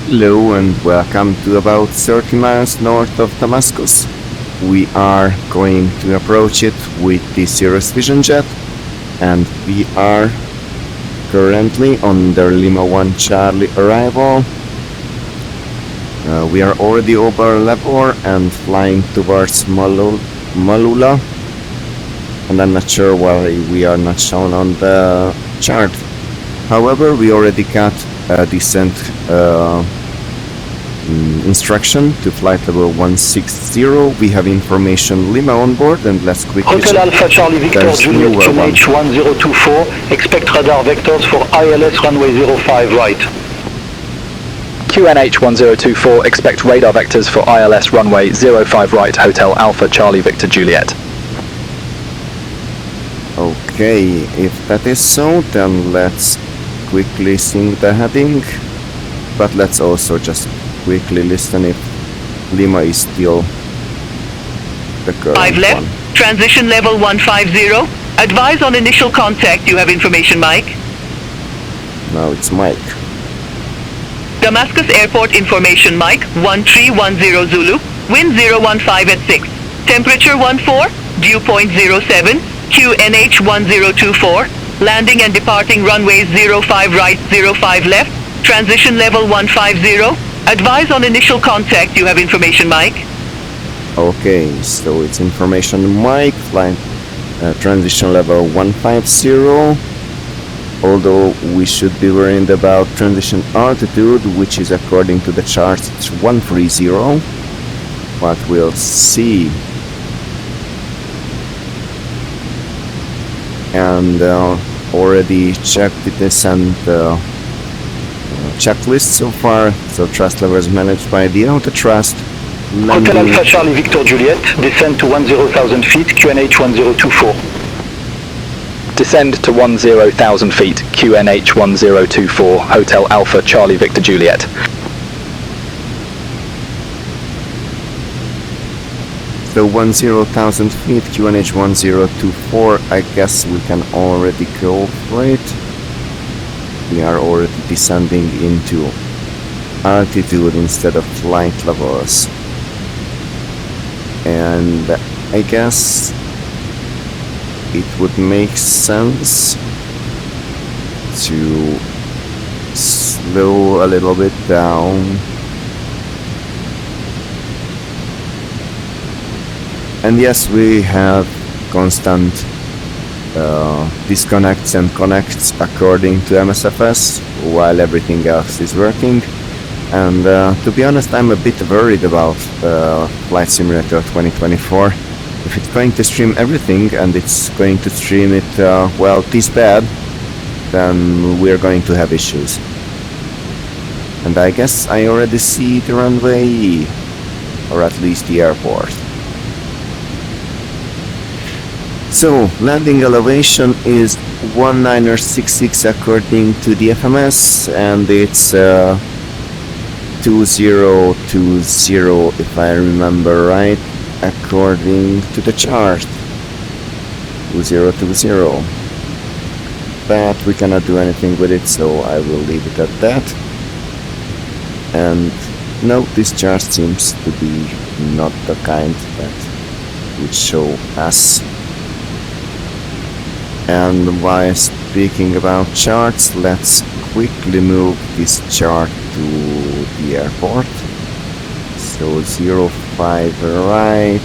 Hello and welcome to about 30 miles north of Damascus. We are going to approach it with the Cirrus Vision Jet, and we are currently on the Lima 1 Charlie arrival. We are already over Labor and flying towards Malula, and I'm not sure why we are not shown on the chart. However, we already got a descent instruction to flight level 160. We have information Lima on board, and let's quickly Hotel Alpha Charlie Victor Juliet QNH 1024, expect radar vectors for ILS runway 05 right. QNH 1024, expect radar vectors for ILS runway 05 right, Hotel Alpha Charlie Victor Juliet. Okay, if that is so, then let's quickly sync the heading, but let's also just quickly listen if Lima is still the current 5 left, one. transition level 150, advise on initial contact, you have information Mike. Now it's Mike. Damascus Airport information Mike, 1310 Zulu, wind 015 at 6, temperature 14, dew point 07, QNH 1024, landing and departing runways 05 right, 05 left, transition level 150, advise on initial contact, you have information Mike. Okay, so it's information Mike, flight transition level 150, although we should be worried about transition altitude, which is according to the chart it's 130, but we'll see. And already checked the descent checklist so far, so thrust level is managed by the auto thrust. Hotel Alpha Charlie Victor Juliet, descend to 10,000 feet, QNH 1024. Descend to 10,000 feet, QNH 1024, Hotel Alpha Charlie Victor Juliet. So 10,000 feet, QNH 1024, I guess we can already go for it. We are already descending into altitude instead of flight levels. And I guess it would make sense to slow a little bit down. And yes, we have constant disconnects and connects according to MSFS while everything else is working. And to be honest, I'm a bit worried about Flight Simulator 2024. If it's going to stream everything and it's going to stream it, well, this bad, then we're going to have issues. And I guess I already see the runway, or at least the airport. So, landing elevation is 1966 according to the FMS, and it's 2020 if I remember right, according to the chart. 2020. But we cannot do anything with it, so I will leave it at that. And no, this chart seems to be not the kind that would show us. And while speaking about charts, let's quickly move this chart to the airport. So 05 right.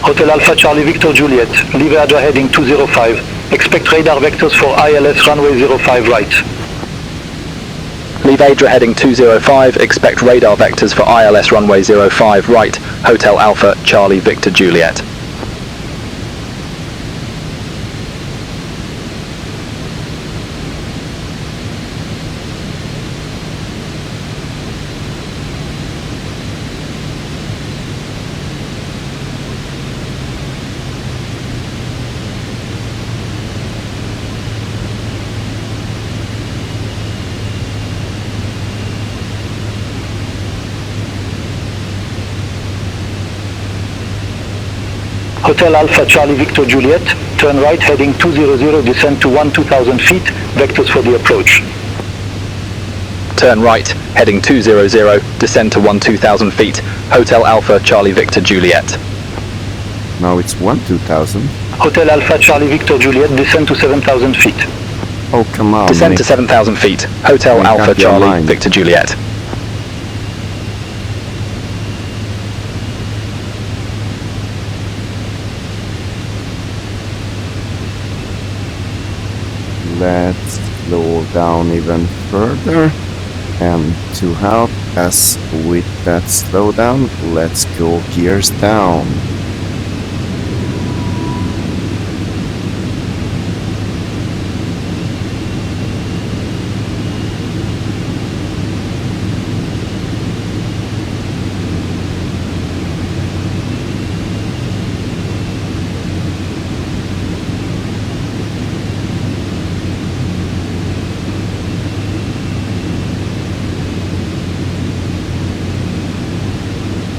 Hotel Alpha Charlie Victor Juliet, leave radar heading 205, expect radar vectors for ILS runway 05 right. Leave Adra heading 205, expect radar vectors for ILS runway 05 right, Hotel Alpha Charlie Victor Juliet. Hotel Alpha Charlie Victor Juliet, turn right heading 200, descend to 12,000 feet, vectors for the approach. turn right, heading 200, descend to 12,000 feet, Hotel Alpha Charlie Victor Juliet. Now it's 12,000. Hotel Alpha Charlie Victor Juliet, descend to 7,000 feet. Oh, come on. Descend Nick. to 7,000 feet, Hotel We Alpha can't be Charlie online. Victor Juliet. Let's slow down even further. And to help us with that slowdown, let's go gears down.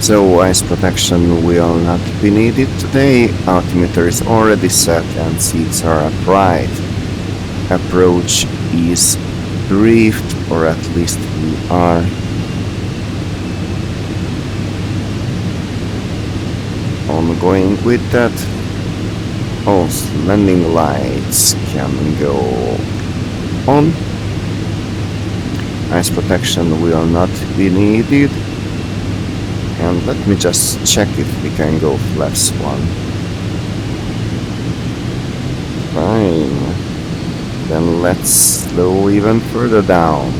So ice protection will not be needed today. Altimeter is already set and seats are upright. Approach is briefed, or at least we are. Ongoing with that. Also, landing lights can go on. Ice protection will not be needed. And let me just check if we can go flaps 1. Fine. Then let's slow even further down.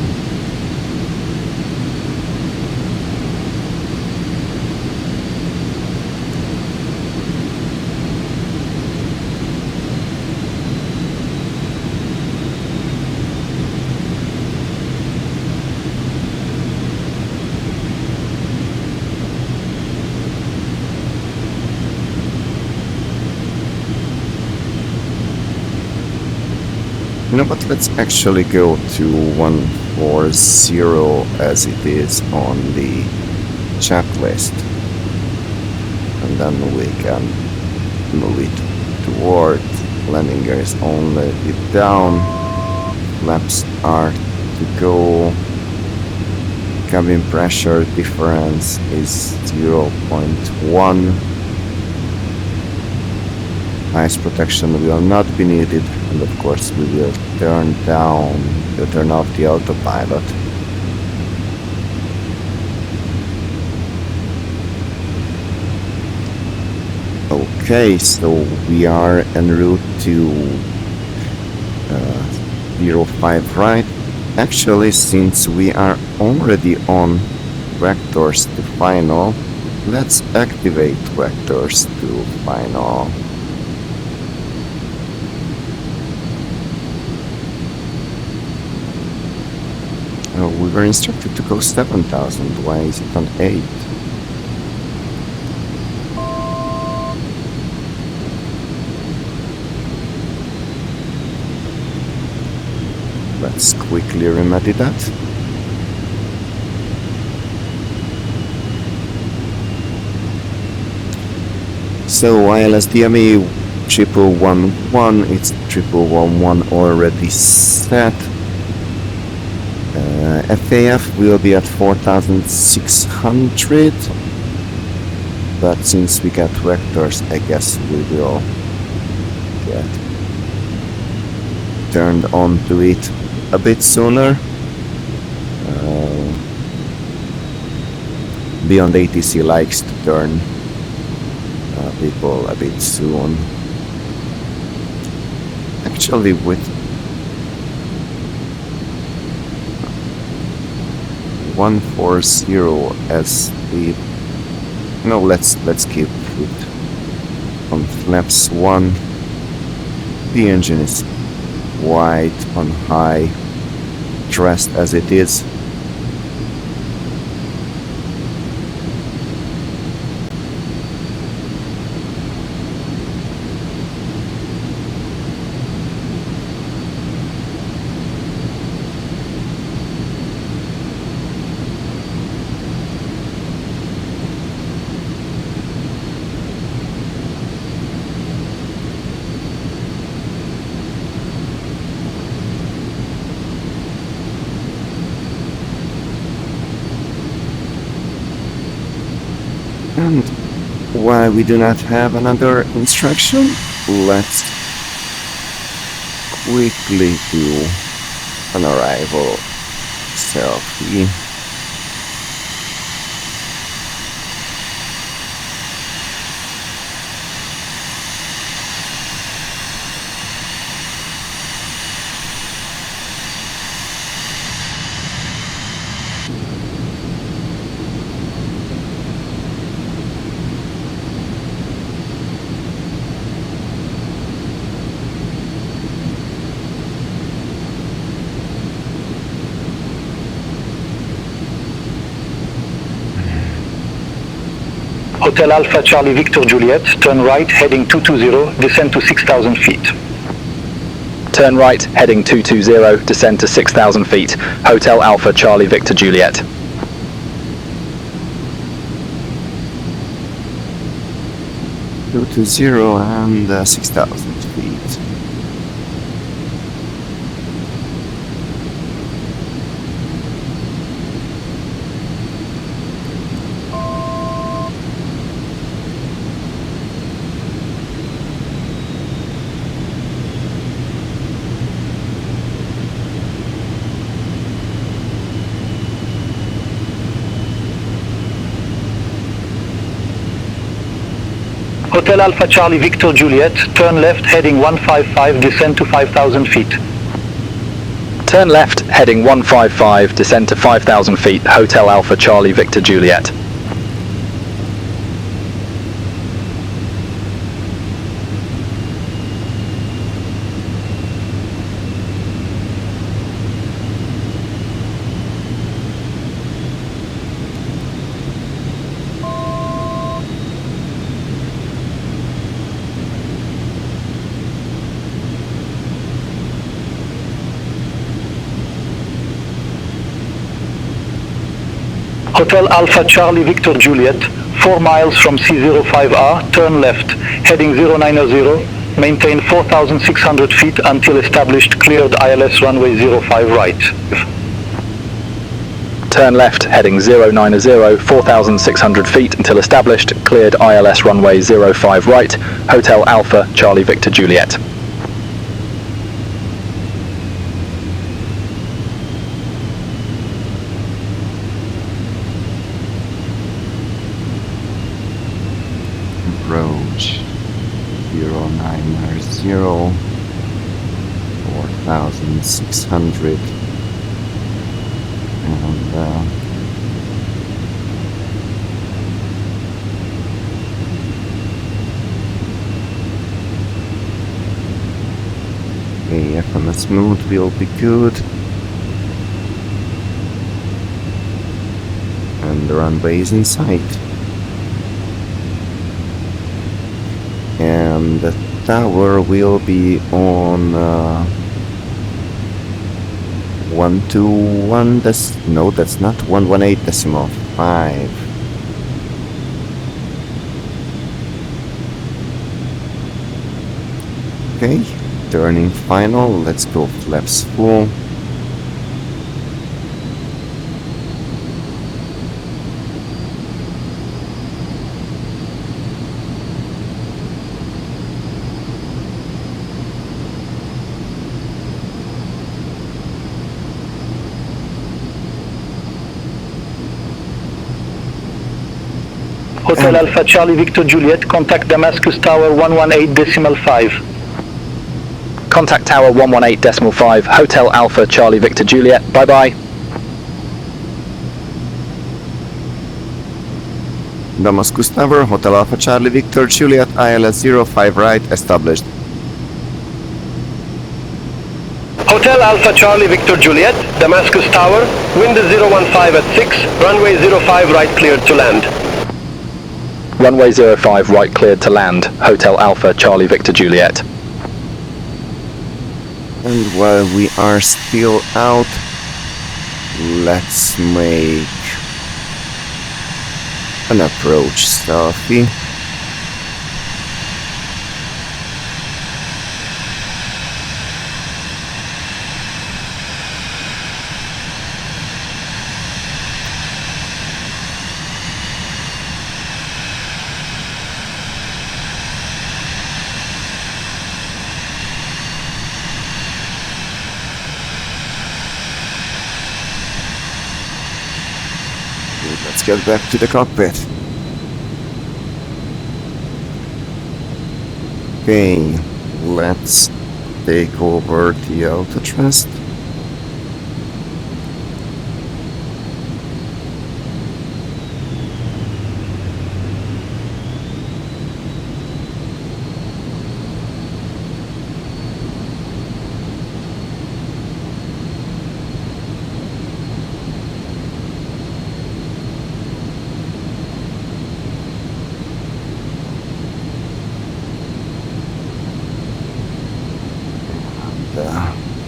You know what, let's actually go to 140 as it is on the checklist. And then we can move it toward landing gears only it down. Flaps are to go. Cabin pressure difference is 0.1. Ice protection will not be needed, and of course we will turn off the autopilot. Okay, so we are en route to 05 right. Actually, since we are already on vectors to final, let's activate vectors to final. We were instructed to go 7,000. Why is it on 8? Let's quickly remedy that. So ILS DME 1111, it's 1111 already set. FAF will be at 4,600, but since we got vectors, I guess we will get turned on to it a bit sooner. BeyondATC likes to turn people a bit soon. Actually, with 140 as the let's keep it on flaps 1. The engine is wide on high, dressed as it is. we do not have another instruction, let's quickly do an arrival selfie. Hotel Alpha Charlie Victor Juliet, turn right, heading 220, descend to 6,000 feet. Turn right, heading 220, descend to 6,000 feet. Hotel Alpha Charlie Victor Juliet. 220 and 6,000 feet. Hotel Alpha Charlie Victor Juliet, turn left, heading 155, descend to 5,000 feet. Turn left, heading 155, descend to 5,000 feet. Hotel Alpha Charlie Victor Juliet. Hotel Alpha Charlie Victor Juliet, 4 miles from C05R, turn left, heading 090, maintain 4,600 feet until established cleared ILS runway 05 right. Turn left, heading 090, 4,600 feet until established, cleared ILS runway 05 right. Hotel Alpha Charlie Victor Juliet. Approach 0990, 4,600, and FMS mode will be good, and the runway is in sight. And the tower will be on 121. No, that's not 118.5. Okay, turning final. Let's go flaps full. Hotel Alpha Charlie Victor Juliet, contact Damascus Tower 118.5. Contact Tower 118.5, Hotel Alpha Charlie Victor Juliet. Bye bye. Damascus Tower, Hotel Alpha Charlie Victor Juliet, ILS 05 right, established. Hotel Alpha Charlie Victor Juliet, Damascus Tower, wind is 015 at 6, runway 05 right cleared to land. Runway 05 right cleared to land. Hotel Alpha Charlie Victor Juliet. And while we are still out, let's make an approach selfie. let's get back to the cockpit. Okay, let's take over the auto thrust.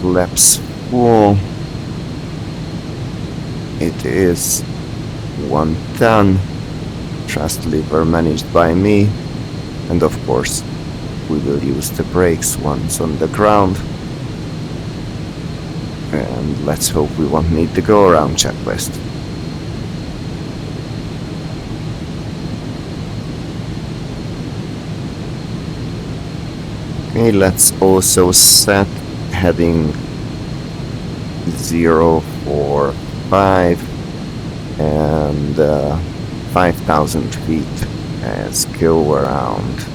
Flaps full. It is 1 ton. Thrust lever managed by me, and of course we will use the brakes once on the ground. And let's hope we won't need the go-around checklist. Okay, let's also set heading 045 and 5,000 feet as go around.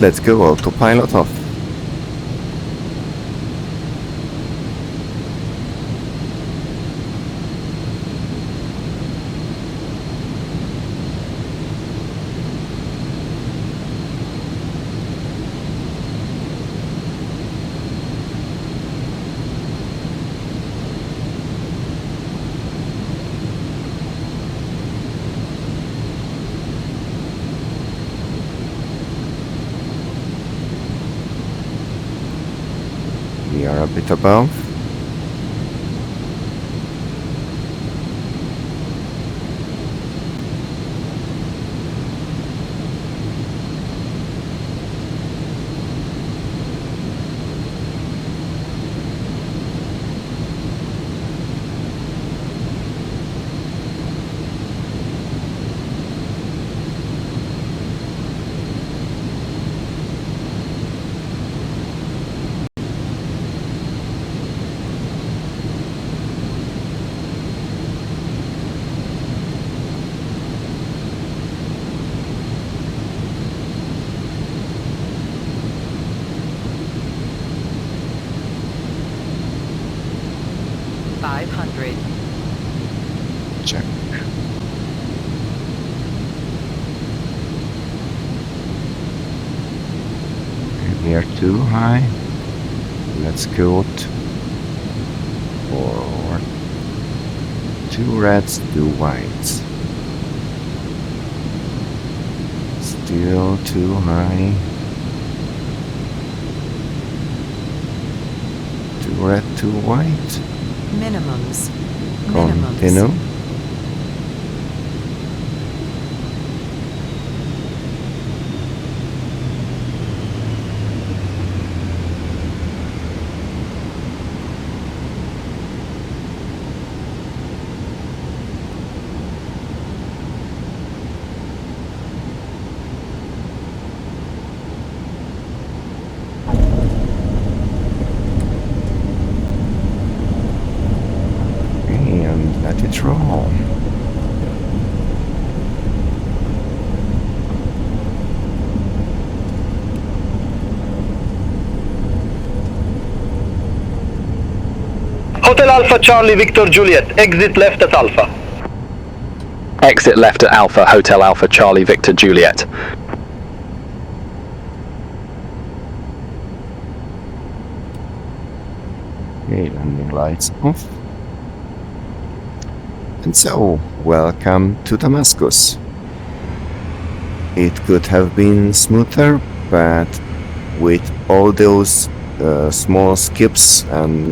Let's go autopilot off. We are a bit above. Check. We are too high. Let's go forward. 2 reds, 2 whites. Still too high. 2 red, 2 white. Minimums. Continue. Let it roll. Hotel Alpha Charlie Victor Juliet, exit left at Alpha. Exit left at Alpha, Hotel Alpha Charlie Victor Juliet. Okay, landing lights off. And so, welcome to Damascus. It could have been smoother, but with all those small skips and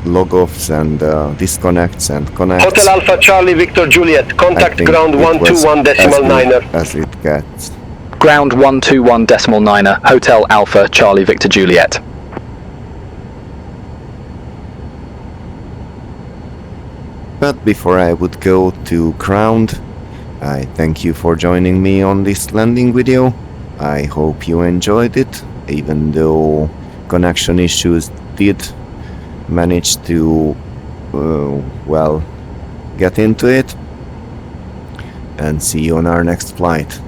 log-offs and disconnects and connects. Hotel Alpha Charlie Victor Juliet, contact ground 121.9er. As it gets. Ground 121.9er, Hotel Alpha Charlie Victor Juliet. But before I would go to ground, I thank you for joining me on this landing video. I hope you enjoyed it, even though connection issues did manage to, well, get into it. And see you on our next flight.